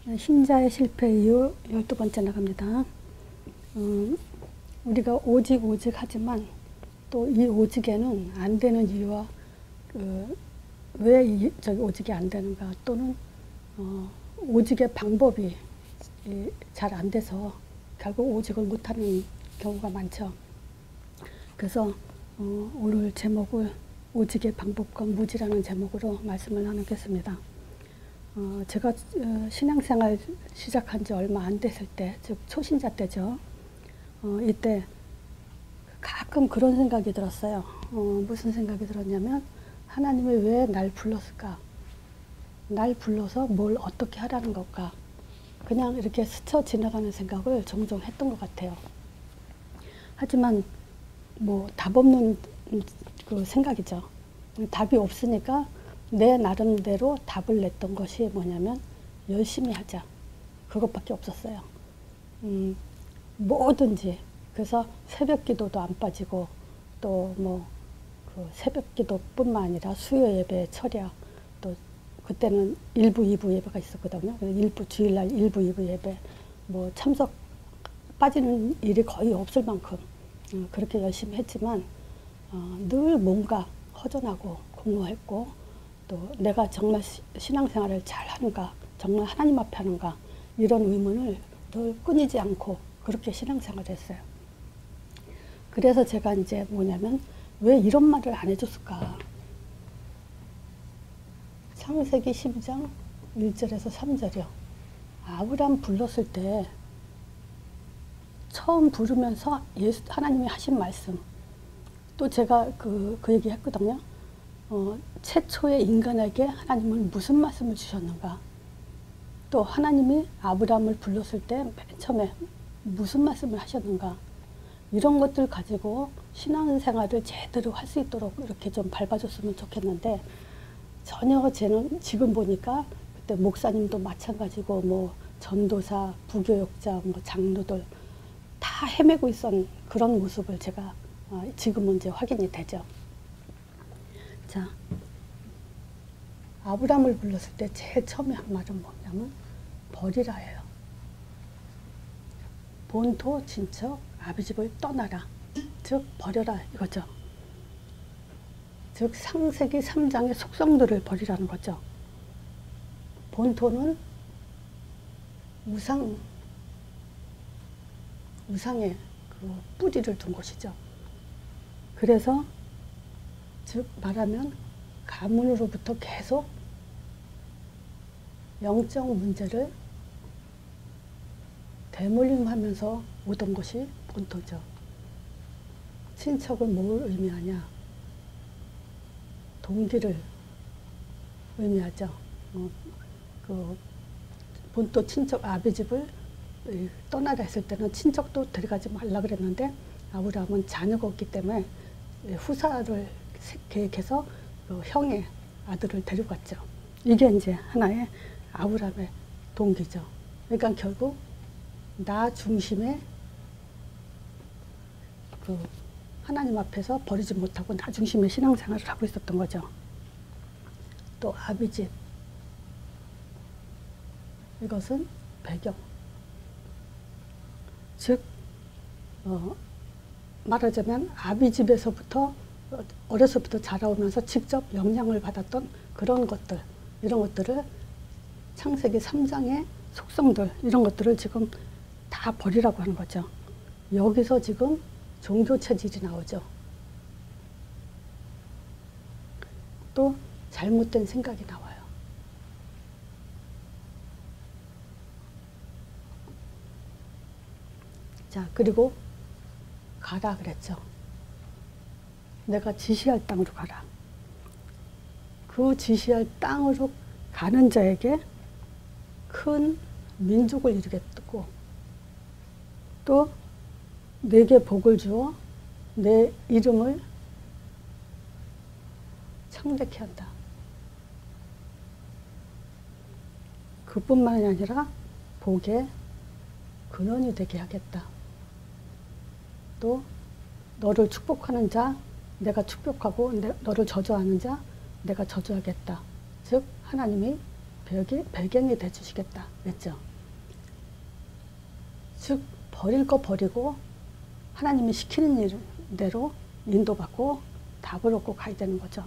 신자의 실패 이후 12번째 나갑니다. 우리가 오직 하지만 또 이 오직에는 안 되는 이유와 왜 저기 오직이 안 되는가, 또는 오직의 방법이 잘 안 돼서 결국 오직을 못하는 경우가 많죠. 그래서 오늘 제목을 오직의 방법과 무지라는 제목으로 말씀을 나누겠습니다. 제가 신앙생활 시작한 지 얼마 안 됐을 때, 즉 초신자 때죠. 이때 가끔 그런 생각이 들었어요. 무슨 생각이 들었냐면, 하나님이 왜 날 불렀을까? 날 불러서 뭘 어떻게 하라는 걸까? 그냥 이렇게 스쳐 지나가는 생각을 종종 했던 것 같아요. 하지만 뭐 답 없는 그 생각이죠. 답이 없으니까 내 나름대로 답을 냈던 것이 뭐냐면, 열심히 하자. 그것밖에 없었어요. 뭐든지. 그래서 새벽 기도도 안 빠지고, 또 뭐 그 새벽 기도뿐만 아니라 수요 예배 철야, 또 그때는 1부, 2부 예배가 있었거든요. 주일날 1부, 2부 예배, 뭐 참석 빠지는 일이 거의 없을 만큼 그렇게 열심히 했지만, 늘 뭔가 허전하고 공허했고, 또 내가 정말 신앙생활을 잘 하는가, 정말 하나님 앞에 하는가, 이런 의문을 늘 끊이지 않고 그렇게 신앙생활을 했어요. 그래서 제가 이제 뭐냐면, 왜 이런 말을 안 해줬을까? 창세기 12장 1절에서 3절이요. 아브람 불렀을 때 처음 부르면서 하나님이 하신 말씀, 또 제가 그 얘기 했거든요. 최초의 인간에게 하나님은 무슨 말씀을 주셨는가? 또 하나님이 아브람을 불렀을 때 맨 처음에 무슨 말씀을 하셨는가? 이런 것들 가지고 신앙생활을 제대로 할 수 있도록 이렇게 좀 밟아줬으면 좋겠는데, 전혀 쟤는 지금 보니까 그때 목사님도 마찬가지고, 뭐 전도사, 부교역자, 뭐 장로들 다 헤매고 있었던 그런 모습을 제가 지금은 이제 확인이 되죠. 자, 아브람을 불렀을 때 제일 처음에 한 말은 뭐냐면 버리라예요. 본토 친척 아비집을 떠나라, 즉 버려라 이거죠. 즉 창세기 3장의 속성들을 버리라는 거죠. 본토는 우상의 그 뿌리를 둔 곳이죠. 그래서 즉 말하면 가문으로부터 계속 영적 문제를 대물림하면서 오던 것이 본토죠. 친척은 뭘 의미하냐? 동기를 의미하죠. 그 본토 친척 아비집을 떠나라 했을 때는 친척도 데려가지 말라 그랬는데, 아브라함은 자녀가 없기 때문에 후사를 계획해서 형의 아들을 데려갔죠. 이게 이제 하나의 아브라함의 동기죠. 그러니까 결국 나 중심의 그 하나님 앞에서 버리지 못하고 나 중심의 신앙생활을 하고 있었던 거죠. 또 아비집, 이것은 배경. 즉 말하자면 아비집에서부터 어려서부터 자라오면서 직접 영향을 받았던 그런 것들, 이런 것들을 창세기 3장의 속성들, 이런 것들을 지금 다 버리라고 하는 거죠. 여기서 지금 종교 체질이 나오죠. 또 잘못된 생각이 나와요. 자, 그리고 가라 그랬죠. 내가 지시할 땅으로 가라. 그 지시할 땅으로 가는 자에게 큰 민족을 이루겠고, 또 내게 복을 주어 내 이름을 창대케 한다. 그뿐만이 아니라 복의 근원이 되게 하겠다. 또 너를 축복하는 자 내가 축복하고, 너를 저주하는 자 내가 저주하겠다. 즉 하나님이 배경이 돼주시겠다 했죠. 즉 버릴 거 버리고 하나님이 시키는 대로 인도받고 답을 얻고 가야 되는 거죠.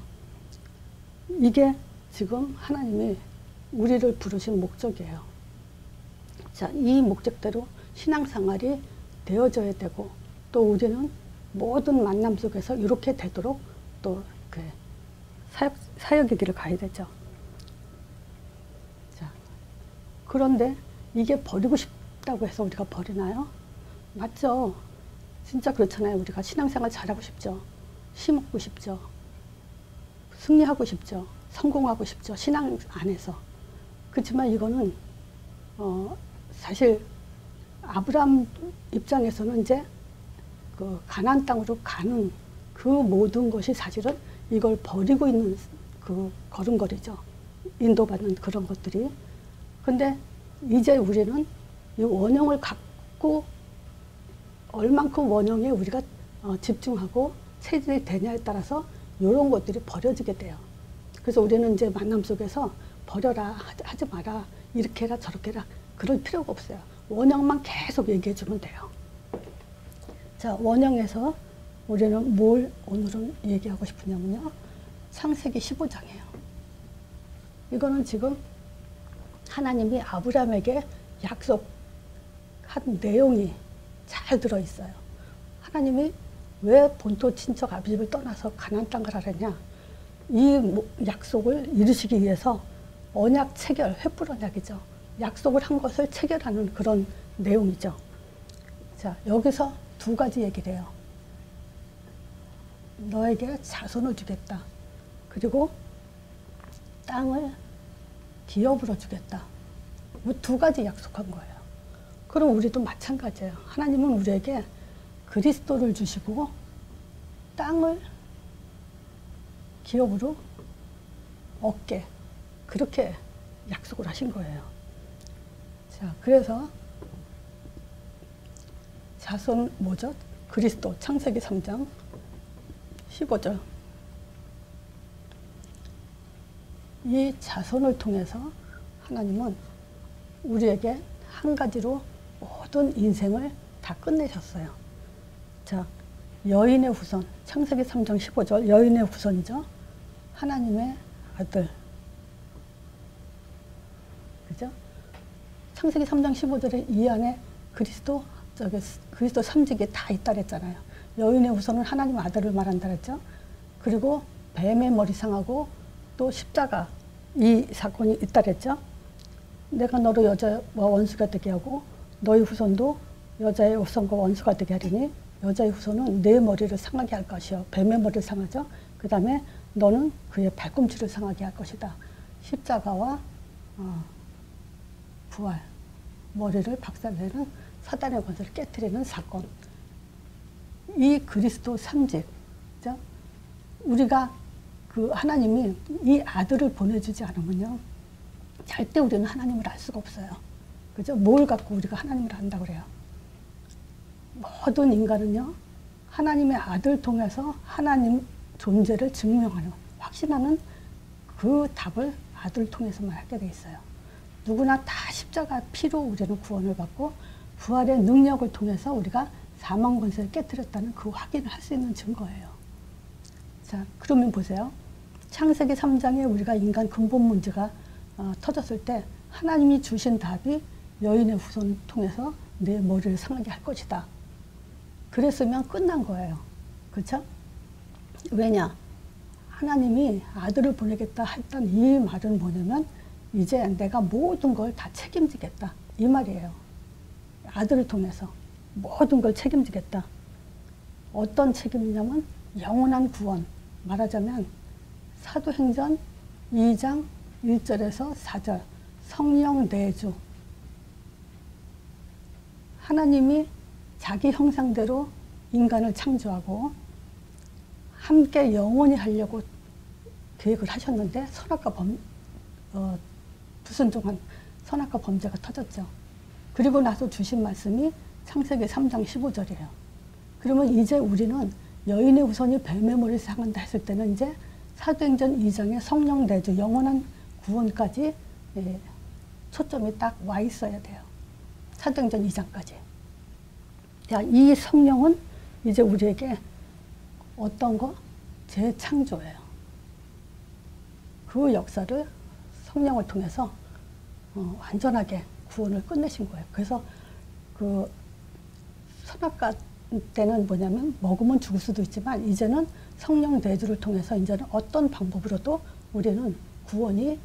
이게 지금 하나님이 우리를 부르신 목적이에요. 자, 이 목적대로 신앙생활이 되어져야 되고, 또 우리는 모든 만남 속에서 이렇게 되도록 또 그 사역의 길을 가야 되죠. 자, 그런데 이게 버리고 싶다고 해서 우리가 버리나요? 맞죠? 진짜 그렇잖아요. 우리가 신앙생활 잘하고 싶죠. 힘없고 싶죠. 승리하고 싶죠. 성공하고 싶죠. 신앙 안에서. 그렇지만 이거는 사실 아브라함 입장에서는 이제 그 가나안 땅으로 가는 그 모든 것이 사실은 이걸 버리고 있는 그 걸음걸이죠. 인도받는 그런 것들이. 근데 이제 우리는 이 원형을 갖고 얼만큼 원형에 우리가 집중하고 체질이 되냐에 따라서 이런 것들이 버려지게 돼요. 그래서 우리는 이제 만남 속에서 버려라, 하지 마라, 이렇게 해라, 저렇게 해라, 그럴 필요가 없어요. 원형만 계속 얘기해 주면 돼요. 자, 원형에서 우리는 뭘 오늘은 얘기하고 싶으냐면요. 창세기 15장이에요. 이거는 지금 하나님이 아브라함에게 약속한 내용이 잘 들어있어요. 하나님이 왜 본토 친척 아비집을 떠나서 가나안 땅을 가느냐. 이 약속을 이루시기 위해서 언약 체결, 횃불 언약이죠. 약속을 한 것을 체결하는 그런 내용이죠. 자, 여기서 두 가지 얘기를 해요. 너에게 자손을 주겠다. 그리고 땅을 기업으로 주겠다. 이 두 가지 약속한 거예요. 그럼 우리도 마찬가지예요. 하나님은 우리에게 그리스도를 주시고 땅을 기업으로 얻게, 그렇게 약속을 하신 거예요. 자, 그래서 자손 뭐죠? 그리스도, 창세기 3장 15절. 이 자손을 통해서 하나님은 우리에게 한 가지로 모든 인생을 다 끝내셨어요. 자, 여인의 후손, 창세기 3장 15절, 여인의 후손이죠. 하나님의 아들. 그죠? 창세기 3장 15절에 이 안에 그리스도 3직이 다 있다 그랬잖아요. 여인의 후손은 하나님 아들을 말한다 그랬죠. 그리고 뱀의 머리 상하고 또 십자가, 이 사건이 있다 그랬죠. 내가 너로 여자와 원수가 되게 하고 너희 후손도 여자의 후손과 원수가 되게 하리니 여자의 후손은 내 머리를 상하게 할 것이요. 뱀의 머리를 상하죠. 그 다음에 너는 그의 발꿈치를 상하게 할 것이다. 십자가와 부활, 머리를 박살내는 사단의 권세를 깨트리는 사건. 이 그리스도 3직, 그죠? 우리가 그 하나님이 이 아들을 보내주지 않으면요, 절대 우리는 하나님을 알 수가 없어요. 그죠? 뭘 갖고 우리가 하나님을 안다고 그래요? 모든 인간은요, 하나님의 아들 통해서 하나님 존재를 증명하는, 확신하는 그 답을 아들 통해서만 하게 돼 있어요. 누구나 다 십자가 피로 우리는 구원을 받고 부활의 능력을 통해서 우리가 사망 권세를 깨뜨렸다는 그 확인을 할 수 있는 증거예요. 자, 그러면 보세요. 창세기 3장에 우리가 인간 근본 문제가 터졌을 때 하나님이 주신 답이 여인의 후손을 통해서 내 머리를 상하게 할 것이다. 그랬으면 끝난 거예요. 그렇죠? 왜냐? 하나님이 아들을 보내겠다 했던 이 말은 뭐냐면 이제 내가 모든 걸 다 책임지겠다. 이 말이에요. 아들을 통해서 모든 걸 책임지겠다. 어떤 책임이냐면 영원한 구원. 말하자면 사도행전 2장 1절에서 4절 성령 내주. 하나님이 자기 형상대로 인간을 창조하고 함께 영원히 하려고 계획을 하셨는데 선악과 불순종한 선악과 범죄가 터졌죠. 그리고 나서 주신 말씀이 창세기 3장 15절이에요. 그러면 이제 우리는 여인의 후손이 뱀의 머리를 상한다 했을 때는 이제 사도행전 2장의 성령 내주 영원한 구원까지 초점이 딱 와 있어야 돼요. 사도행전 2장까지. 자, 이 성령은 이제 우리에게 어떤 거? 재창조예요. 그 역사를 성령을 통해서 완전하게 구원을 끝내신 거예요. 그래서 그 선악과 때는 뭐냐면 먹으면 죽을 수도 있지만 이제는 성령 내주를 통해서 이제는 어떤 방법으로도 우리는 구원이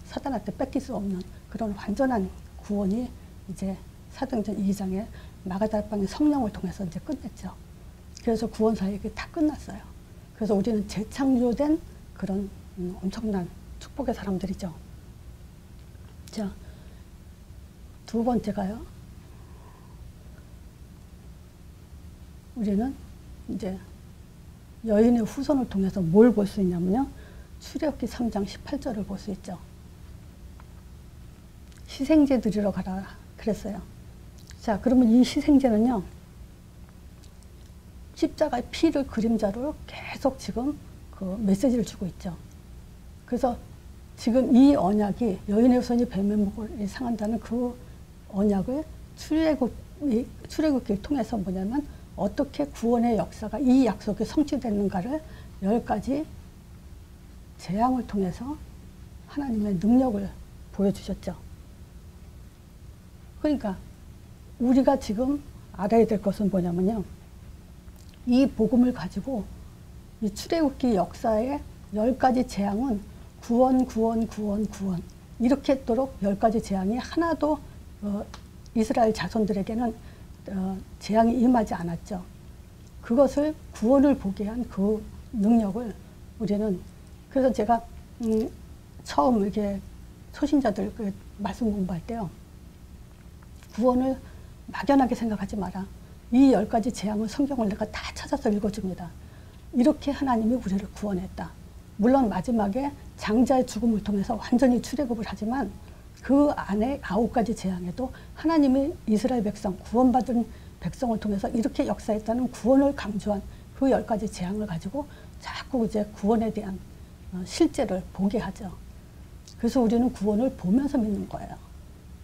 사단한테 뺏길 수 없는 그런 완전한 구원이 이제 사도행전 2장에 마가다락방의 성령을 통해서 이제 끝냈죠. 그래서 구원 사역이 다 끝났어요. 그래서 우리는 재창조된 그런 엄청난 축복의 사람들이죠. 자, 두 번째가요. 우리는 이제 여인의 후손을 통해서 뭘 볼 수 있냐면요. 출애굽기 3장 18절을 볼 수 있죠. 희생제 드리러 가라 그랬어요. 자, 그러면 이 희생제는요. 십자가의 피를 그림자로 계속 지금 그 메시지를 주고 있죠. 그래서 지금 이 언약이 여인의 후손이 뱀의 목을 상한다는 그 언약을 출애굽기를 통해서 뭐냐면 어떻게 구원의 역사가 이 약속이 성취되는가를 10가지 재앙을 통해서 하나님의 능력을 보여주셨죠. 그러니까 우리가 지금 알아야 될 것은 뭐냐면요. 이 복음을 가지고 이 출애굽기 역사의 10가지 재앙은 구원 이렇게 했도록 10가지 재앙이 하나도 이스라엘 자손들에게는 재앙이 임하지 않았죠. 그것을 구원을 보게 한 그 능력을 우리는 그래서 제가 처음 이렇게 초신자들 그 말씀 공부할 때요. 구원을 막연하게 생각하지 마라. 이 10가지 재앙을 성경을 내가 다 찾아서 읽어줍니다. 이렇게 하나님이 우리를 구원했다. 물론 마지막에 장자의 죽음을 통해서 완전히 출애굽을 하지만 그 안에 9가지 재앙에도 하나님이 이스라엘 백성, 구원받은 백성을 통해서 이렇게 역사했다는 구원을 강조한 그 10가지 재앙을 가지고 자꾸 이제 구원에 대한 실제를 보게 하죠. 그래서 우리는 구원을 보면서 믿는 거예요.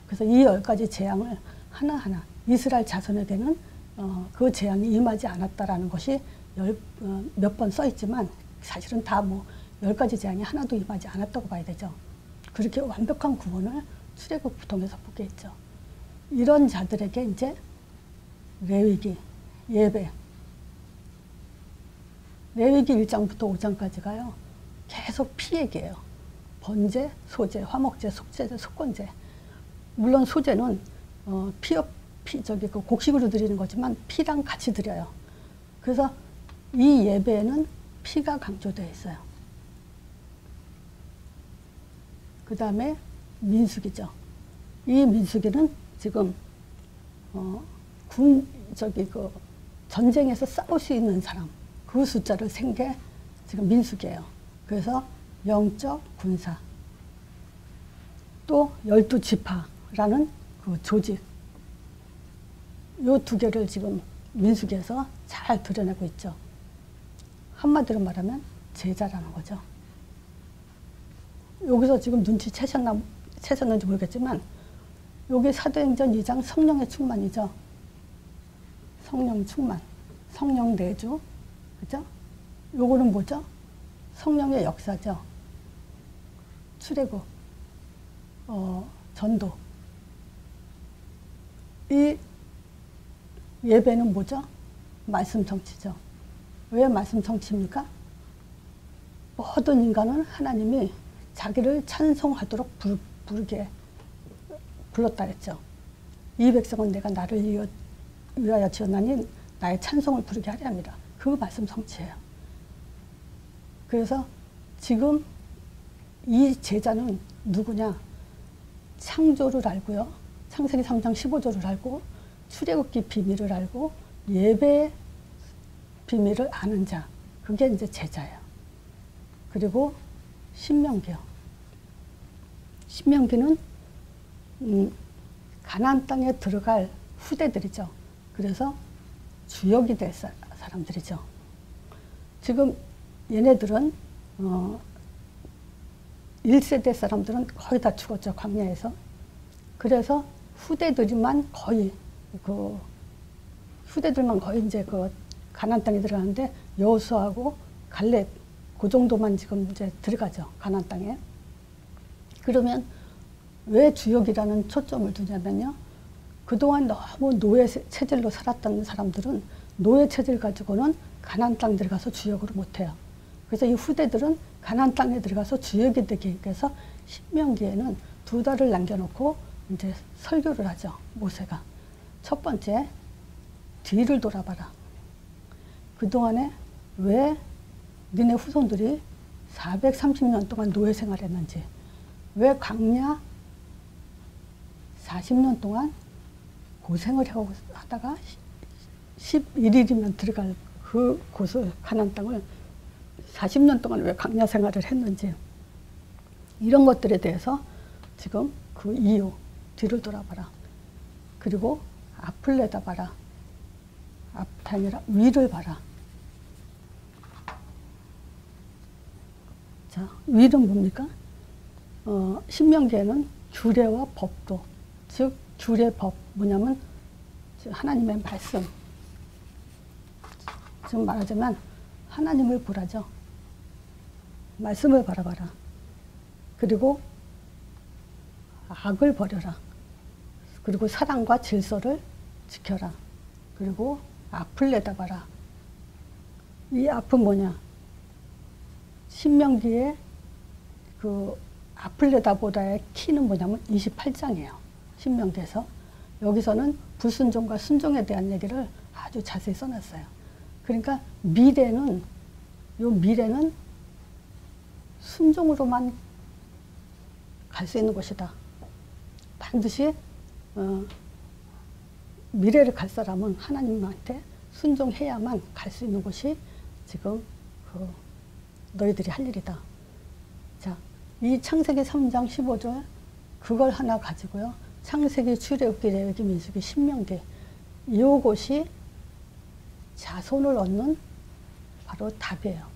그래서 이 10가지 재앙을 하나하나 이스라엘 자손에게는 그 재앙이 임하지 않았다라는 것이 몇 번 써있지만 사실은 다 뭐 10가지 재앙이 하나도 임하지 않았다고 봐야 되죠. 그렇게 완벽한 구원을 출애굽을 통해서 보게 했죠. 이런 자들에게 이제 레위기, 예배, 레위기 1장부터 5장까지가요. 계속 피 얘기예요. 번제, 소제, 화목제, 속제제, 속건제. 물론 소제는 그 곡식으로 드리는 거지만 피랑 같이 드려요. 그래서 이 예배에는 피가 강조되어 있어요. 그 다음에 민수기죠. 이 민수기는 지금 전쟁에서 싸울 수 있는 사람 그 숫자를 센 게 지금 민수기예요. 그래서 영적 군사 또 12지파라는 그 조직 요 두 개를 지금 민수기에서 잘 드러내고 있죠. 한마디로 말하면 제자라는 거죠. 여기서 지금 눈치채셨는지 모르겠지만 여기 사도행전 2장 성령의 충만이죠. 성령 충만, 성령 내주, 그죠? 요거는 뭐죠? 성령의 역사죠. 출애굽, 전도. 이 예배는 뭐죠? 말씀 성취죠. 왜 말씀 성취입니까? 모든 인간은 하나님이 자기를 찬송하도록 부르게 불렀다 했죠. 이 백성은 내가 나를 위하여 지었나니 나의 찬송을 부르게 하려 합니다. 그 말씀 성취예요. 그래서 지금 이 제자는 누구냐? 창조를 알고요. 창세기 3장 15절을 알고 출애굽기 비밀을 알고 예배 비밀을 아는 자. 그게 이제 제자예요. 그리고 신명기요. 신명기는 가나안 땅에 들어갈 후대들이죠. 그래서 주역이 될 사람들이죠. 지금 얘네들은 1세대 사람들은 거의 다 죽었죠. 광야에서. 그래서 후대들만 거의 이제 그 가나안 땅에 들어가는데 여호수아하고 갈렙 그 정도만 지금 이제 들어가죠. 가나안 땅에. 그러면 왜 주역이라는 초점을 두냐면요. 그동안 너무 노예 체질로 살았던 사람들은 노예 체질 가지고는 가나안 땅 들어가서 주역으로 못해요. 그래서 이 후대들은 가나안 땅에 들어가서 주역이 되기 위해서 신명기에는 2달을 남겨놓고 이제 설교를 하죠. 모세가. 첫 번째, 뒤를 돌아봐라. 그동안에 왜 니네 후손들이 430년 동안 노예 생활했는지, 왜 광야 40년 동안 고생을 하다가 11일이면 들어갈 그 곳을, 가나안 땅을 40년 동안 왜 광야 생활을 했는지, 이런 것들에 대해서 지금 그 이유, 뒤를 돌아봐라. 그리고 앞을 내다봐라. 앞이 아니라 위를 봐라. 자, 위는 뭡니까? 신명기에는 규례와 법도, 즉 규례 법 뭐냐면 하나님의 말씀. 지금 말하자면 하나님을 보라죠. 말씀을 바라봐라. 그리고 악을 버려라. 그리고 사랑과 질서를 지켜라. 그리고 앞을 내다봐라. 이 앞은 뭐냐? 신명기에 그 앞을 내다보다의 키는 뭐냐면 28장이에요. 신명기에서. 여기서는 불순종과 순종에 대한 얘기를 아주 자세히 써놨어요. 그러니까 미래는 순종으로만 갈 수 있는 곳이다. 반드시 미래를 갈 사람은 하나님한테 순종해야만 갈 수 있는 곳이 지금 너희들이 할 일이다. 자, 이 창세기 3장 15절 그걸 하나 가지고요. 창세기, 출애굽기, 레위기, 민수기, 신명기 이곳이 자손을 얻는 바로 답이에요.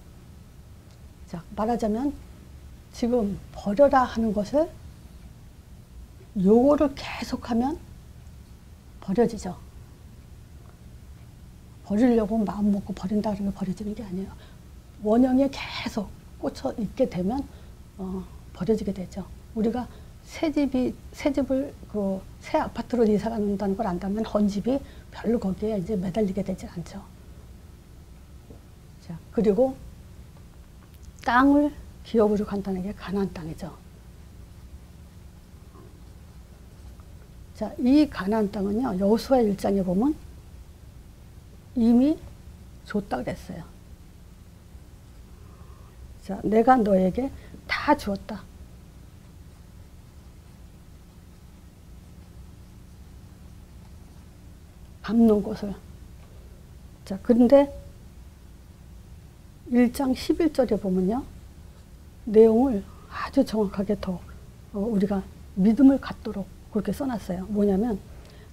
자, 말하자면 지금 버려라 하는 것을 요거를 계속하면 버려지죠. 버리려고 마음 먹고 버린다 그러면 버려지는 게 아니에요. 원형에 계속 꽂혀 있게 되면 버려지게 되죠. 우리가 새 집을 새 아파트로 이사 간다는 걸 안다면 헌집이 별로 거기에 이제 매달리게 되지 않죠. 자, 그리고 땅을 기업으로 간다는 게 가나안 땅이죠. 자, 이 가나안 땅은요, 여호수아 1장에 보면 이미 줬다 그랬어요. 자, 내가 너에게 다 주었다. 밟는 곳을. 자, 그런데 1장 11절에 보면요, 내용을 아주 정확하게 더 우리가 믿음을 갖도록 그렇게 써놨어요. 뭐냐면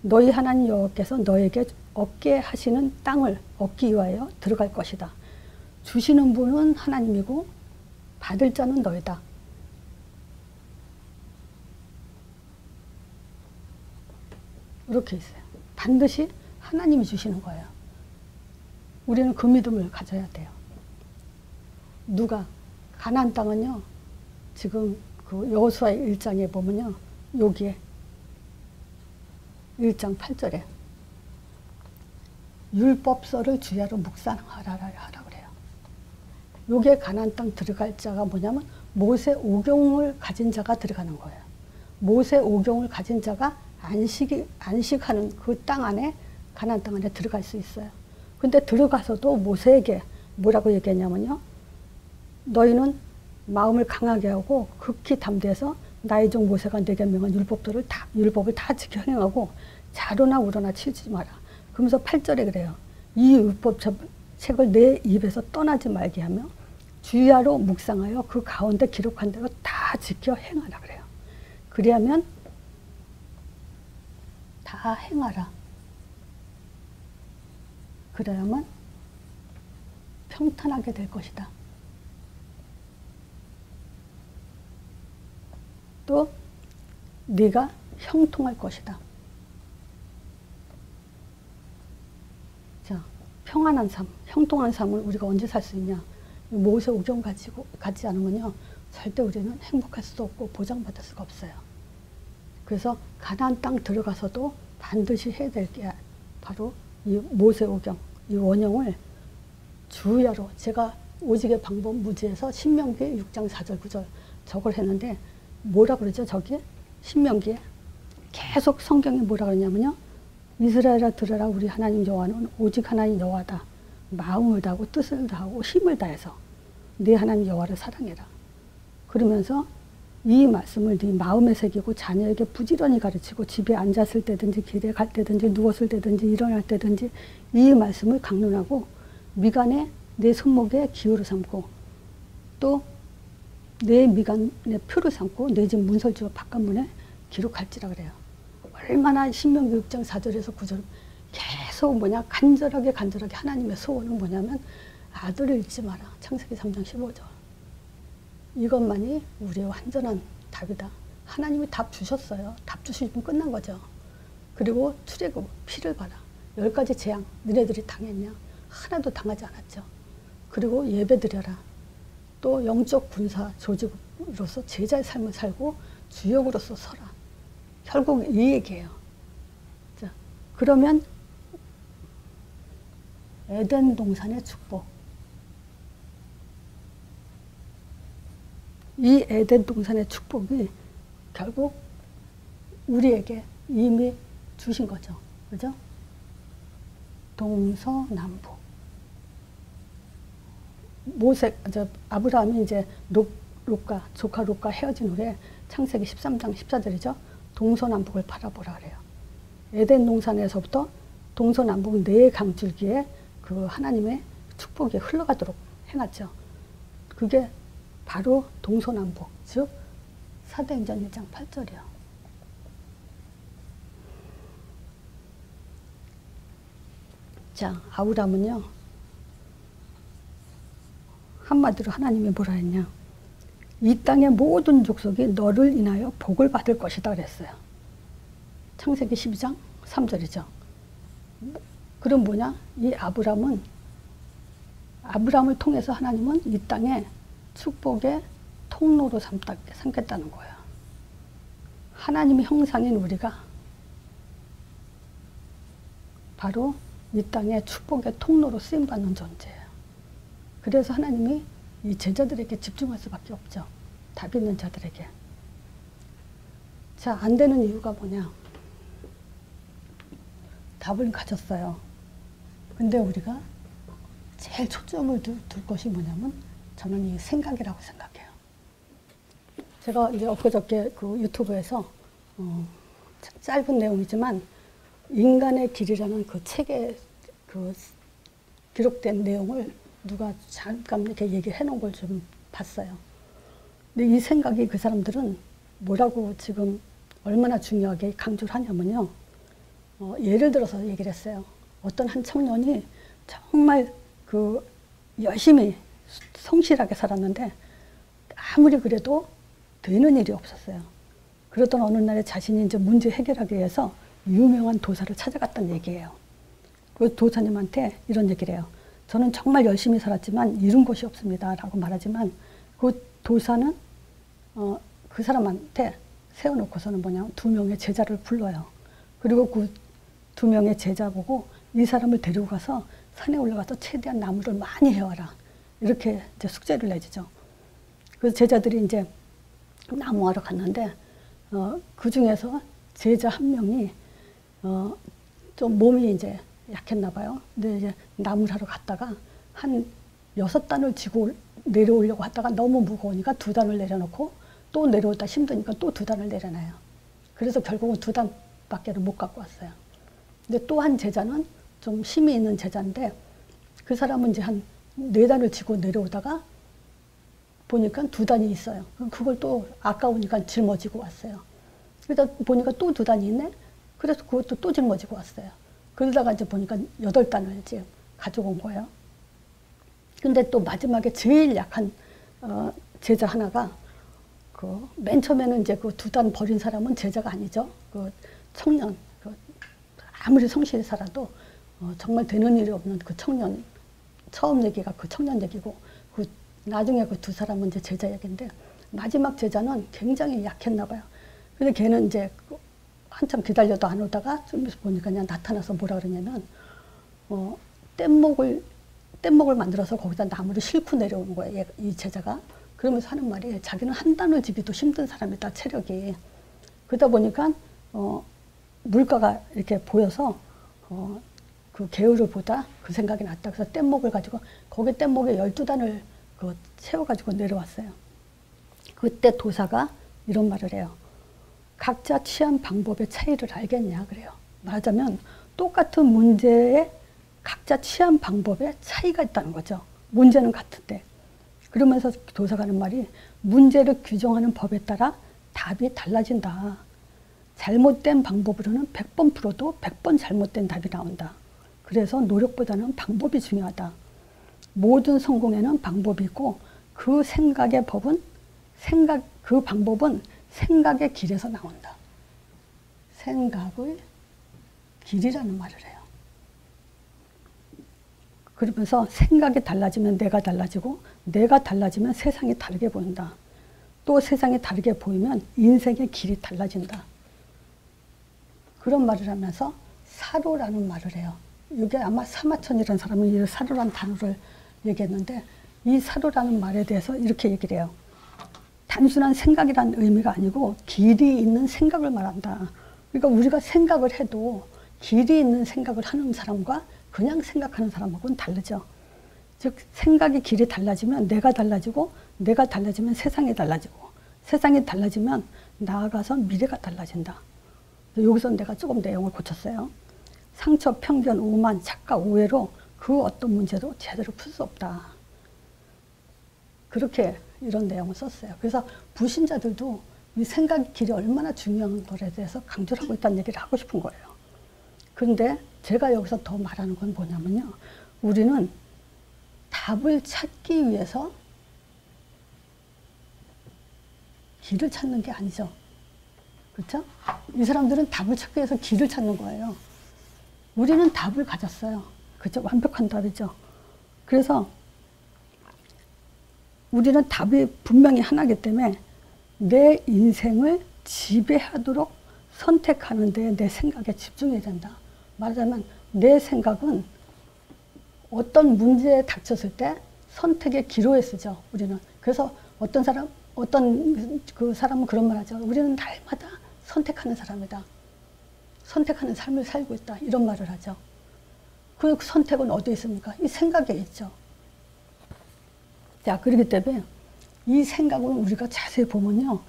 너희 하나님 여호와께서 너에게 얻게 하시는 땅을 얻기 위하여 들어갈 것이다. 주시는 분은 하나님이고 받을 자는 너희다. 이렇게 있어요. 반드시 하나님이 주시는 거예요. 우리는 그 믿음을 가져야 돼요. 누가? 가나안 땅은요, 지금 그 여호수아 1장에 보면요, 여기에 1장 8절에 율법서를 주야로 묵상하라 그래요. 요게 가나안 땅 들어갈 자가 뭐냐면 모세 오경을 가진 자가 들어가는 거예요. 모세 오경을 가진 자가 안식하는 그 땅 안에, 가나안 땅 안에 들어갈 수 있어요. 근데 들어가서도 모세에게 뭐라고 얘기했냐면요, 너희는 마음을 강하게 하고 극히 담대해서 나의 종 모세가 내게 명한 율법을 다 지켜 행하고 자로나 우로나 치우치지 마라. 그러면서 8절에 그래요. 이 율법 책을 내 입에서 떠나지 말게 하며 주야로 묵상하여 그 가운데 기록한 대로 다 지켜 행하라 그래요. 그리하면 다 행하라. 그래야만 평탄하게 될 것이다. 또 네가 형통할 것이다. 자, 평안한 삶, 형통한 삶을 우리가 언제 살 수 있냐? 모세오경 가지 않으면요, 절대 우리는 행복할 수도 없고 보장받을 수가 없어요. 그래서 가나안 땅 들어가서도 반드시 해야 될 게 바로 이 모세오경, 이 원형을 주야로, 제가 오직의 방법 무지에서 신명기 6장 4절 9절 저걸 했는데, 뭐라 그러죠? 저기 신명기에 계속 성경에 뭐라 그러냐면요, 이스라엘아 들으라, 우리 하나님 여호와는 오직 하나님 여호와다. 마음을 다하고 뜻을 다하고 힘을 다해서 네 하나님 여호와를 사랑해라. 그러면서 이 말씀을 네 마음에 새기고 자녀에게 부지런히 가르치고, 집에 앉았을 때든지 길에 갈 때든지 누웠을 때든지 일어날 때든지 이 말씀을 강론하고 미간에 내 손목에 기호를 삼고, 또 내 미간에 표를 삼고 내 집 문설주와 바깥문에 기록할지라 그래요. 얼마나 신명기 6장 4절에서 9절 계속 간절하게 하나님의 소원은 뭐냐면 아들을 잃지 마라. 창세기 3장 15절. 이것만이 우리의 완전한 답이다. 하나님이 답 주셨어요. 답 주시면 끝난 거죠. 그리고 출애굽 피를 봐라. 10가지 재앙 너네들이 당했냐? 하나도 당하지 않았죠. 그리고 예배 드려라. 또 영적 군사 조직으로서 제자의 삶을 살고 주역으로서 서라. 결국 이 얘기예요. 자, 그러면 에덴 동산의 축복. 이 에덴 동산의 축복이 결국 우리에게 이미 주신 거죠. 그죠? 동서남북. 아브라함이 이제 조카 롯과 헤어진 후에 창세기 13장 14절이죠. 동서남북을 바라보라 그래요. 에덴 동산에서부터 동서남북 네 강줄기에 그 하나님의 축복이 흘러가도록 해놨죠. 그게 바로 동서남북, 즉 사도행전 1장 8절이요. 자, 아브라함은요, 한마디로 하나님이 뭐라 했냐? 이 땅의 모든 족속이 너를 인하여 복을 받을 것이다 그랬어요. 창세기 12장 3절이죠. 그럼 뭐냐? 이 아브라함을 통해서 하나님은 이 땅에 축복의 통로로 삼겠다는 거예요. 하나님의 형상인 우리가 바로 이 땅에 축복의 통로로 쓰임받는 존재예요. 그래서 하나님이 이 제자들에게 집중할 수밖에 없죠. 답 있는 자들에게. 자, 안 되는 이유가 뭐냐? 답을 가졌어요. 근데 우리가 제일 초점을 둘 것이 뭐냐면, 저는 이 생각이라고 생각해요. 제가 이제 엊그저께 그 유튜브에서 짧은 내용이지만 인간의 길이라는 그 책에 그 기록된 내용을 누가 잠깐 이렇게 얘기해 놓은 걸 좀 봤어요. 근데 이 생각이 그 사람들은 뭐라고 지금 얼마나 중요하게 강조를 하냐면요. 예를 들어서 얘기를 했어요. 어떤 한 청년이 정말 그 열심히 성실하게 살았는데 아무리 그래도 되는 일이 없었어요. 그러던 어느 날에 자신이 이제 문제 해결하기 위해서 유명한 도사를 찾아갔다는 얘기예요. 그 도사님한테 이런 얘기를 해요. 저는 정말 열심히 살았지만 이룬 것이 없습니다. 라고 말하지만 그 도사는 그 사람한테 세워놓고서는 뭐냐, 2명의 제자를 불러요. 그리고 그 2명의 제자 보고 이 사람을 데리고 가서 산에 올라가서 최대한 나무를 많이 해와라. 이렇게 이제 숙제를 내주죠. 그래서 제자들이 이제 나무하러 갔는데 그 중에서 제자 한 명이 좀 몸이 이제 약했나 봐요. 근데 이제 나무를 하러 갔다가 한 6단을 지고 내려오려고 하다가 너무 무거우니까 2단을 내려놓고 또 내려오다 힘드니까 또 2단을 내려놔요. 그래서 결국은 2단밖에 못 갖고 왔어요. 근데 또 한 제자는 좀 힘이 있는 제자인데 그 사람은 이제 한 4단을 지고 내려오다가 보니까 2단이 있어요. 그걸 또 아까우니까 짊어지고 왔어요. 그러다 보니까 또 2단이 있네? 그래서 그것도 또 짊어지고 왔어요. 그러다가 이제 보니까 8단을 이제 가지고 온 거예요. 근데 또 마지막에 제일 약한 제자 하나가 그 맨 처음에는 이제 그 두 단 버린 사람은 제자가 아니죠. 그 청년, 그 아무리 성실히 살아도 정말 되는 일이 없는 그 청년, 처음 얘기가 그 청년 얘기고, 그 나중에 그 두 사람은 이제 제자 얘기인데, 마지막 제자는 굉장히 약했나 봐요. 근데 걔는 이제 한참 기다려도 안 오다가 좀 보니까 그냥 나타나서 뭐라 그러냐면, 뗏목을 만들어서 거기다 나무를 싣고 내려오는 거예요, 이 제자가. 그러면서 하는 말이, 자기는 한 단을 지기도 힘든 사람이다, 체력이. 그러다 보니까 물가가 이렇게 보여서 그 개울을 보다 그 생각이 났다. 그래서 뗏목을 가지고 거기 뗏목에 12단을 채워가지고 내려왔어요. 그때 도사가 이런 말을 해요. 각자 취한 방법의 차이를 알겠냐 그래요. 말하자면 똑같은 문제에 각자 취한 방법에 차이가 있다는 거죠. 문제는 같은데. 그러면서 도사가 하는 말이, 문제를 규정하는 법에 따라 답이 달라진다. 잘못된 방법으로는 100번 풀어도 100번 잘못된 답이 나온다. 그래서 노력보다는 방법이 중요하다. 모든 성공에는 방법이 있고, 그 방법은 생각의 길에서 나온다. 생각의 길이라는 말을 해요. 그러면서 생각이 달라지면 내가 달라지고, 내가 달라지면 세상이 다르게 보인다. 또 세상이 다르게 보이면 인생의 길이 달라진다. 그런 말을 하면서 사로라는 말을 해요. 이게 아마 사마천이라는 사람은 이 사로라는 단어를 얘기했는데, 이 사로라는 말에 대해서 이렇게 얘기를 해요. 단순한 생각이라는 의미가 아니고 길이 있는 생각을 말한다. 그러니까 우리가 생각을 해도 길이 있는 생각을 하는 사람과 그냥 생각하는 사람하고는 다르죠. 즉 생각의 길이 달라지면 내가 달라지고, 내가 달라지면 세상이 달라지고, 세상이 달라지면 나아가서 미래가 달라진다. 여기서 내가 조금 내용을 고쳤어요. 상처, 편견, 오만, 착각, 오해로 그 어떤 문제도 제대로 풀 수 없다. 그렇게 이런 내용을 썼어요. 그래서 불신자들도 이 생각의 길이 얼마나 중요한 것에 대해서 강조를 하고 있다는 얘기를 하고 싶은 거예요. 그런데 제가 여기서 더 말하는 건 뭐냐면요. 우리는 답을 찾기 위해서 길을 찾는 게 아니죠. 그렇죠? 이 사람들은 답을 찾기 위해서 길을 찾는 거예요. 우리는 답을 가졌어요. 그죠? 완벽한 답이죠. 그래서 우리는 답이 분명히 하나이기 때문에 내 인생을 지배하도록 선택하는 데 내 생각에 집중해야 된다. 말하자면 내 생각은 어떤 문제에 닥쳤을 때 선택의 기로에 쓰죠. 우리는. 그래서 어떤 그 사람은 그런 말 하죠. 우리는 날마다 선택하는 사람이다. 선택하는 삶을 살고 있다. 이런 말을 하죠. 그 선택은 어디에 있습니까? 이 생각에 있죠. 자, 그렇기 때문에 이 생각을 우리가 자세히 보면요.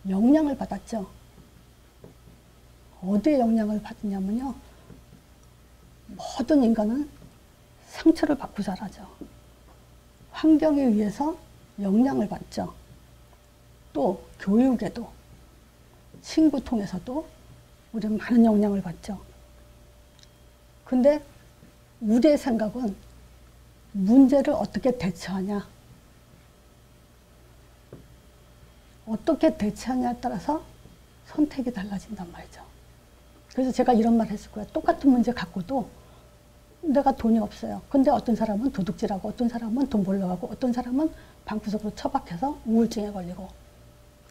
영향을 받았죠. 어디에 영향을 받느냐면요. 모든 인간은 상처를 받고 자라죠. 환경에 의해서 영향을 받죠. 또 교육에도, 친구 통해서도 우리는 많은 영향을 받죠. 근데 우리의 생각은 문제를 어떻게 대처하냐, 어떻게 대처하냐에 따라서 선택이 달라진단 말이죠. 그래서 제가 이런 말 했을 거예요. 똑같은 문제 갖고도 내가 돈이 없어요. 근데 어떤 사람은 도둑질하고, 어떤 사람은 돈 벌러 가고, 어떤 사람은 방구석으로 처박혀서 우울증에 걸리고,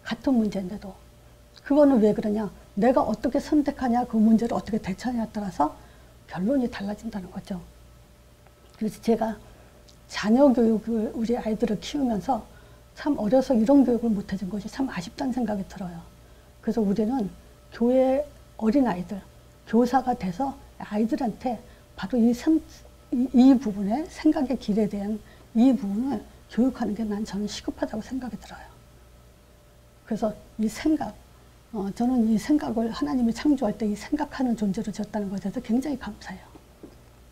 같은 문제인데도. 그거는 왜 그러냐? 내가 어떻게 선택하냐, 그 문제를 어떻게 대처하냐에 따라서 결론이 달라진다는 거죠. 그래서 제가 자녀 교육을, 우리 아이들을 키우면서 참 어려서 이런 교육을 못 해준 것이 참 아쉽다는 생각이 들어요. 그래서 우리는 교회 어린아이들, 교사가 돼서 아이들한테 바로 이 부분에, 생각의 길에 대한 이 부분을 교육하는 게 저는 시급하다고 생각이 들어요. 그래서 이 생각, 저는 이 생각을 하나님이 창조할 때 이 생각하는 존재로 지었다는 것에 대해서 굉장히 감사해요.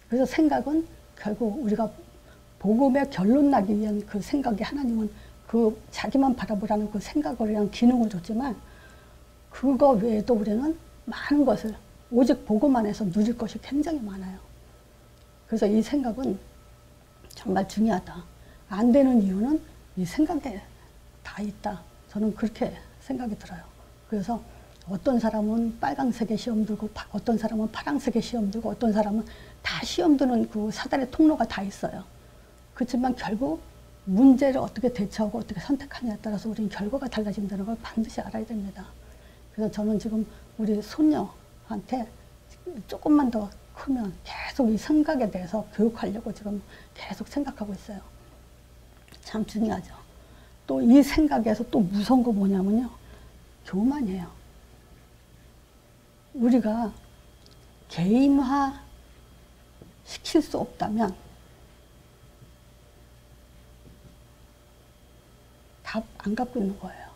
그래서 생각은 결국 우리가 복음의 결론 나기 위한 그 생각이, 하나님은 그 자기만 바라보라는 그 생각을 위한 기능을 줬지만, 그거 외에도 우리는 많은 것을 오직 복음 안에서 누릴 것이 굉장히 많아요. 그래서 이 생각은 정말 중요하다. 안 되는 이유는 이 생각에 다 있다. 저는 그렇게 생각이 들어요. 그래서 어떤 사람은 빨강색의 시험 들고 어떤 사람은 파랑색의 시험 들고 어떤 사람은 다 시험 드는 그 사달의 통로가 다 있어요. 그렇지만 결국 문제를 어떻게 대처하고 어떻게 선택하냐에 따라서 우리는 결과가 달라진다는 걸 반드시 알아야 됩니다. 그래서 저는 지금 우리 손녀한테 조금만 더 크면 계속 이 생각에 대해서 교육하려고 지금 계속 생각하고 있어요. 참 중요하죠. 또 이 생각에서 또 무서운 거 뭐냐면요. 교만이에요. 우리가 개인화 시킬 수 없다면 답 안 갖고 있는 거예요.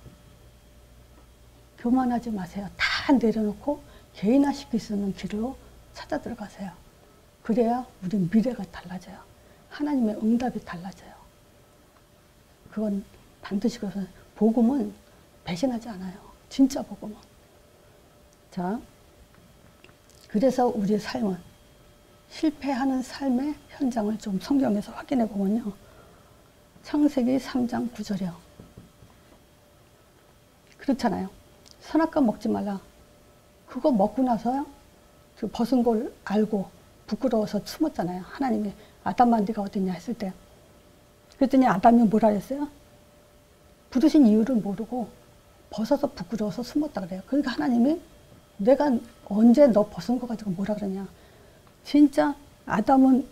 교만하지 마세요. 다 내려놓고 개인화 시킬 수 있는 길로 찾아 들어가세요. 그래야 우리 미래가 달라져요. 하나님의 응답이 달라져요. 그건 반드시 그래서 복음은 배신하지 않아요. 진짜 복음은. 자, 그래서 우리 삶은 실패하는 삶의 현장을 좀 성경에서 확인해 보면요. 창세기 3장 9절이요. 그렇잖아요. 선악과 먹지 말라. 그거 먹고 나서요. 그 벗은 걸 알고 부끄러워서 숨었잖아요. 하나님이 아담아 네가 어딨냐 했을 때. 그랬더니 아담이 뭐라 했어요? 부르신 이유를 모르고 벗어서 부끄러워서 숨었다 그래요. 그러니까 하나님이 내가 언제 너 벗은 거 가지고 뭐라 그러냐. 진짜 아담은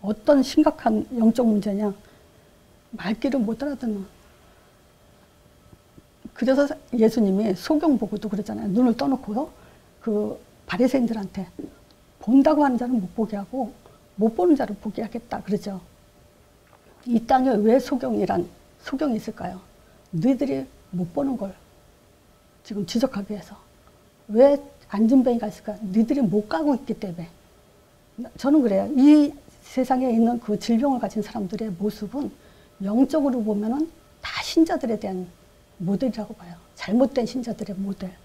어떤 심각한 영적 문제냐. 말귀를 못 알아듣는. 그래서 예수님이 소경 보고도 그랬잖아요. 눈을 떠놓고요. 그 바리새인들한테 본다고 하는 자는 못 보게 하고 못 보는 자를 보게 하겠다 그러죠. 이 땅에 왜 소경이 있을까요? 너희들이 못 보는 걸 지금 지적하기 위해서. 왜 안진뱅이가 있을까? 너희들이 못 가고 있기 때문에. 저는 그래요. 이 세상에 있는 그 질병을 가진 사람들의 모습은 영적으로 보면은 다 신자들에 대한 모델이라고 봐요. 잘못된 신자들의 모델.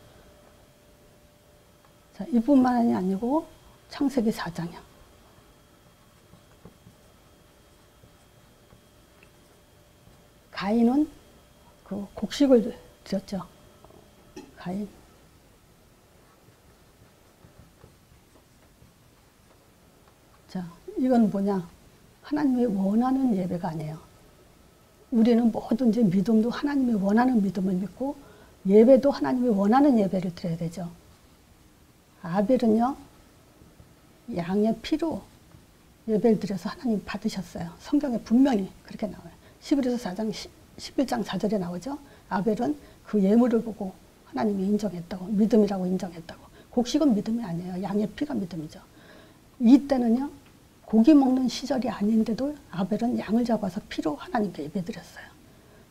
자, 이뿐만이 아니고 창세기 4장이요. 가인은 그 곡식을 드렸죠. 가인. 자, 이건 뭐냐? 하나님이 원하는 예배가 아니에요. 우리는 뭐든지 믿음도 하나님이 원하는 믿음을 믿고 예배도 하나님이 원하는 예배를 드려야 되죠. 아벨은요. 양의 피로 예배를 드려서 하나님 받으셨어요. 성경에 분명히 그렇게 나와요. 히브리서 4장 11장 4절에 나오죠. 아벨은 그 예물을 보고 하나님이 인정했다고, 믿음이라고 인정했다고. 곡식은 믿음이 아니에요. 양의 피가 믿음이죠. 이때는요. 고기 먹는 시절이 아닌데도 아벨은 양을 잡아서 피로 하나님께 예배드렸어요.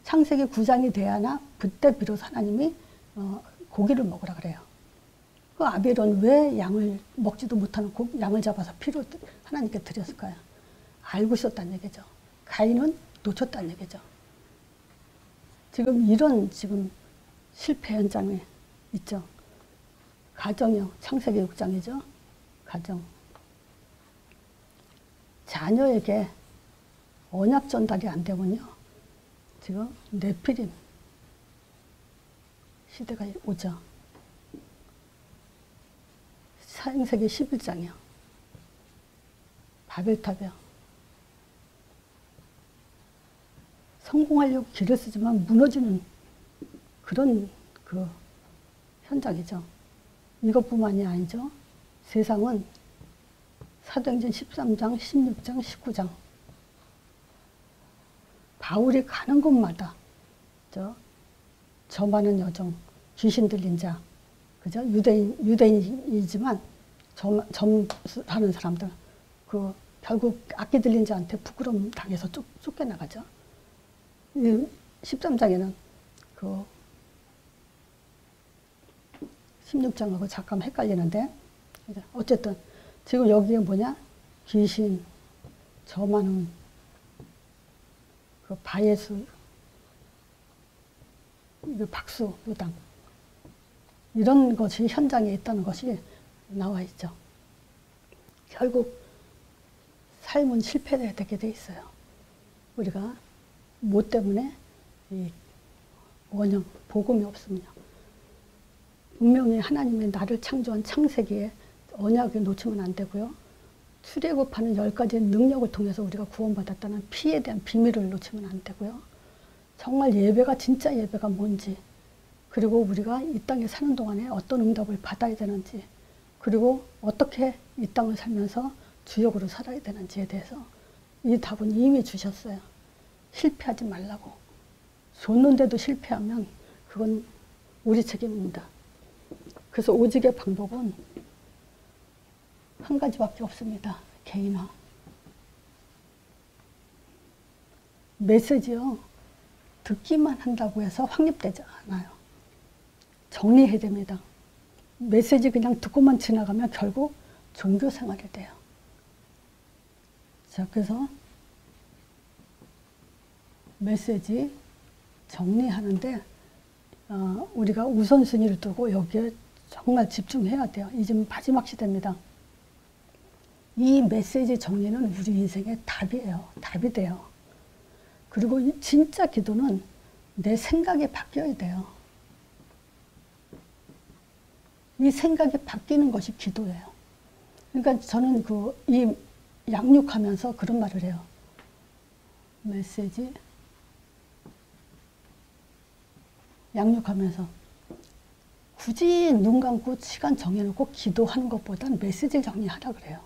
창세기 9장이 돼야나 그때 비로소 하나님이 고기를 먹으라 그래요. 그 아벨은 왜 양을 먹지도 못하는 양을 잡아서 피로 하나님께 드렸을까요? 알고 있었다는 얘기죠. 가인은 놓쳤다는 얘기죠. 지금 이런 실패 현장에 있죠. 가정이요. 창세기 6장이죠. 가정. 자녀에게 언약 전달이 안 되면요. 지금 네피림 시대가 오죠. 창세기 11장이요. 바벨탑이요. 성공하려고 길을 쓰지만 무너지는 그런 그 현장이죠. 이것뿐만이 아니죠. 세상은 사도행전 13장, 16장, 19장 바울이 가는 곳마다 저 많은 여종, 귀신 들린 자, 그죠? 유대인이지만 점하는 사람들, 그 결국 악기 들린 자한테 부끄러움 당해서 쫓겨나가죠. 13장에는 그 16장하고 잠깐 헷갈리는데 어쨌든 지금 여기에 뭐냐? 귀신, 저만은 그 바예수, 박수, 무당 이런 것이 현장에 있다는 것이 나와 있죠. 결국 삶은 실패되게 돼 있어요. 우리가 뭐 때문에 이 원형, 복음이 없으면요. 분명히 하나님이 나를 창조한 창세기에 언약을 놓치면 안 되고요. 출애굽하는 10가지의 능력을 통해서 우리가 구원받았다는 피에 대한 비밀을 놓치면 안 되고요. 정말 예배가 진짜 예배가 뭔지, 그리고 우리가 이 땅에 사는 동안에 어떤 응답을 받아야 되는지, 그리고 어떻게 이 땅을 살면서 주역으로 살아야 되는지에 대해서 이 답은 이미 주셨어요. 실패하지 말라고. 줬는데도 실패하면 그건 우리 책임입니다. 그래서 오직의 방법은 한 가지밖에 없습니다. 개인화. 메시지요. 듣기만 한다고 해서 확립되지 않아요. 정리해야 됩니다. 메시지 그냥 듣고만 지나가면 결국 종교 생활이 돼요. 자, 그래서 메시지 정리하는데 우리가 우선순위를 두고 여기에 정말 집중해야 돼요. 이제 마지막 시대입니다. 이 메시지 정리는 우리 인생의 답이에요. 답이 돼요. 그리고 진짜 기도는 내 생각이 바뀌어야 돼요. 이 생각이 바뀌는 것이 기도예요. 그러니까 저는 이 양육하면서 그런 말을 해요. 메시지 양육하면서 굳이 눈 감고 시간 정해놓고 기도하는 것보다는 메시지 정리하라 그래요.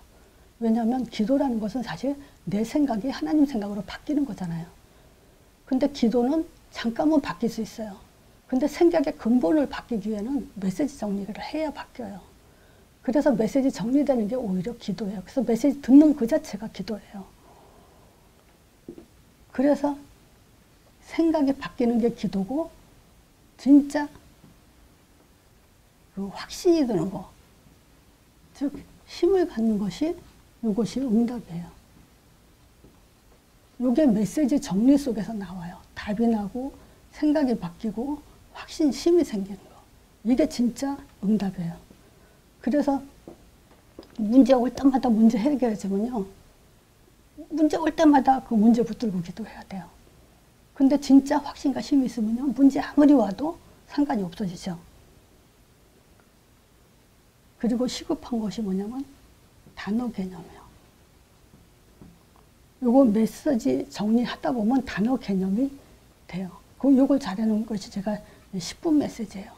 왜냐하면 기도라는 것은 사실 내 생각이 하나님 생각으로 바뀌는 거잖아요. 근데 기도는 잠깐은 바뀔 수 있어요. 근데 생각의 근본을 바뀌기 위해는 메시지 정리를 해야 바뀌어요. 그래서 메시지 정리되는 게 오히려 기도예요. 그래서 메시지 듣는 그 자체가 기도예요. 그래서 생각이 바뀌는 게 기도고, 진짜 그 확신이 드는 거, 즉 힘을 갖는 것이 이것이 응답이에요. 이게 메시지 정리 속에서 나와요. 답이 나고 생각이 바뀌고 확신, 힘이 생기는 거. 이게 진짜 응답이에요. 그래서 문제 올 때마다 문제 해결해주면요, 문제 올 때마다 그 문제 붙들고 기도해야 돼요. 근데 진짜 확신과 힘이 있으면요, 문제 아무리 와도 상관이 없어지죠. 그리고 시급한 것이 뭐냐면 단어 개념이에요. 요거 메시지 정리하다 보면 단어 개념이 돼요. 그럼 요걸 잘해놓은 것이 제가 10분 메시지예요.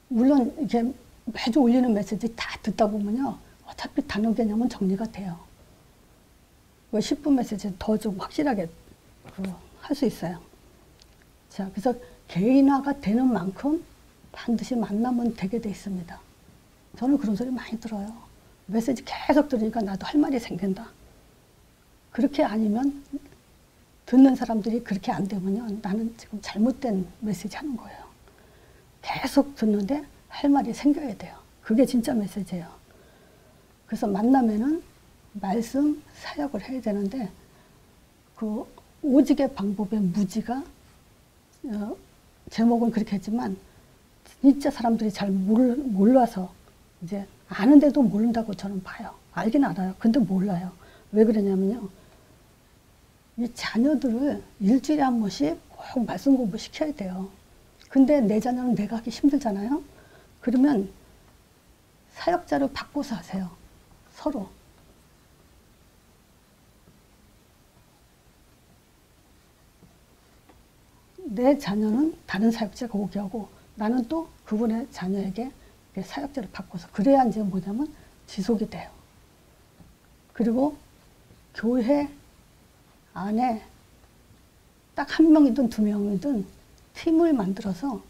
물론 이렇게 매주 올리는 메시지 다 듣다 보면요, 어차피 단어 개념은 정리가 돼요. 10분 메시지 더 좀 확실하게 할 수 있어요. 자, 그래서 개인화가 되는 만큼 반드시 만나면 되게 돼 있습니다. 저는 그런 소리 많이 들어요. 메시지 계속 들으니까 나도 할 말이 생긴다. 그렇게 아니면 듣는 사람들이 그렇게 안 되면요, 나는 지금 잘못된 메시지 하는 거예요. 계속 듣는데 할 말이 생겨야 돼요. 그게 진짜 메시지예요. 그래서 만나면은 말씀 사역을 해야 되는데, 그 오직의 방법의 무지가 제목은 그렇게 했지만 진짜 사람들이 잘 몰라서 이제 아는데도 모른다고 저는 봐요. 알긴 알아요. 근데 몰라요. 왜 그러냐면요, 이 자녀들을 일주일에 한 번씩 꼭 말씀 공부 시켜야 돼요. 근데 내 자녀는 내가 하기 힘들잖아요. 그러면 사역자를 바꿔서 하세요. 서로. 내 자녀는 다른 사역자가 오게 하고, 나는 또 그분의 자녀에게 사역자를 바꿔서, 그래야 이제 뭐냐면 지속이 돼요. 그리고 교회 안에 딱 한 명이든 두 명이든 팀을 만들어서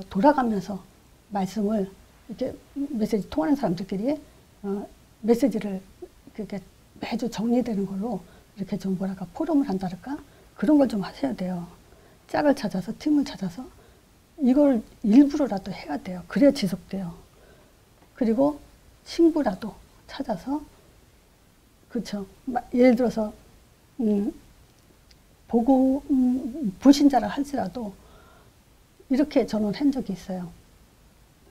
돌아가면서 말씀을 이렇게 메시지 통하는 사람들끼리 메시지를 이렇게 매주 정리되는 걸로 이렇게 좀 뭐랄까 포럼을 한다랄까, 그런 걸 좀 하셔야 돼요. 짝을 찾아서, 팀을 찾아서 이걸 일부러라도 해야 돼요. 그래야 지속돼요. 그리고 친구라도 찾아서, 그렇죠. 예를 들어서 보고 불신자라 할지라도 이렇게 저는 한 적이 있어요.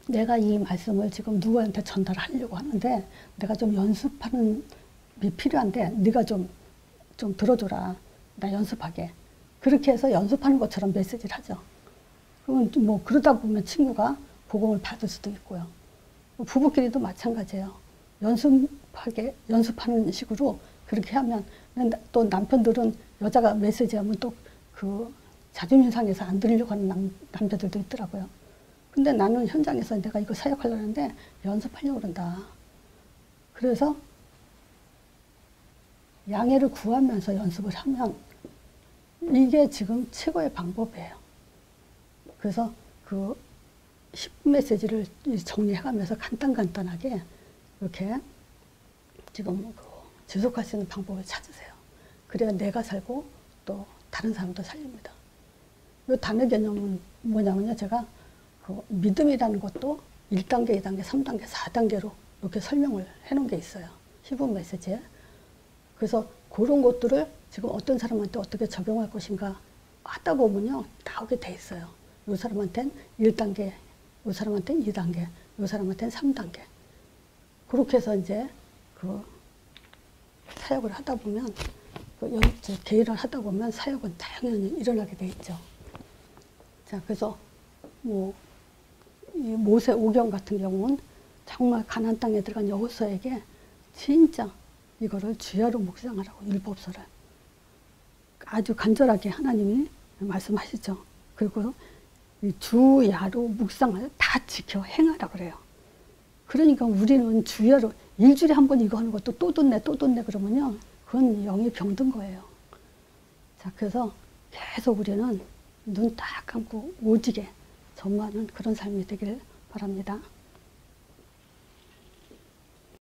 내가 이 말씀을 지금 누구한테 전달하려고 하는데 내가 좀 연습하는 게 필요한데 네가 좀 들어줘라. 나 연습하게. 그렇게 해서 연습하는 것처럼 메시지를 하죠. 그러면 뭐 그러다 보면 친구가 복음을 받을 수도 있고요. 부부끼리도 마찬가지예요. 연습하는 식으로 그렇게 하면, 또 남편들은 여자가 메시지하면 또 그 자존심 상해서 안 들으려고 하는 남자들도 있더라고요. 근데 나는 현장에서 내가 이거 사역하려는데 연습하려고 그런다. 그래서 양해를 구하면서 연습을 하면 이게 지금 최고의 방법이에요. 그래서 그 10분 메시지를 정리해가면서 간단하게 이렇게 지금 지속할 수 있는 방법을 찾으세요. 그래야 내가 살고 또 다른 사람도 살립니다. 이 단어 개념은 뭐냐면요. 제가 그 믿음이라는 것도 1단계, 2단계, 3단계, 4단계로 이렇게 설명을 해놓은 게 있어요. 10분 메시지에. 그래서 그런 것들을 지금 어떤 사람한테 어떻게 적용할 것인가 하다 보면요. 나오게 돼 있어요. 이 사람한테는 1단계, 이 사람한테는 2단계, 이 사람한테는 3단계. 그렇게 해서 이제 그 사역을 하다 보면, 개인을 하다 보면 사역은 당연히 일어나게 돼 있죠. 자, 그래서 뭐 이 모세 오경 같은 경우는 정말 가나안 땅에 들어간 여호수아에게 진짜 이거를 주야로 묵상하라고, 율법서를 아주 간절하게 하나님이 말씀하시죠. 그리고 이 주야로 묵상을 다 지켜 행하라 그래요. 그러니까 우리는 주야로 일주일에 한 번 이거 하는 것도 또 듣네 그러면요, 그건 영이 병든 거예요. 자, 그래서 계속 우리는 눈 딱 감고 오직에 전무하는 그런 삶이 되길 바랍니다.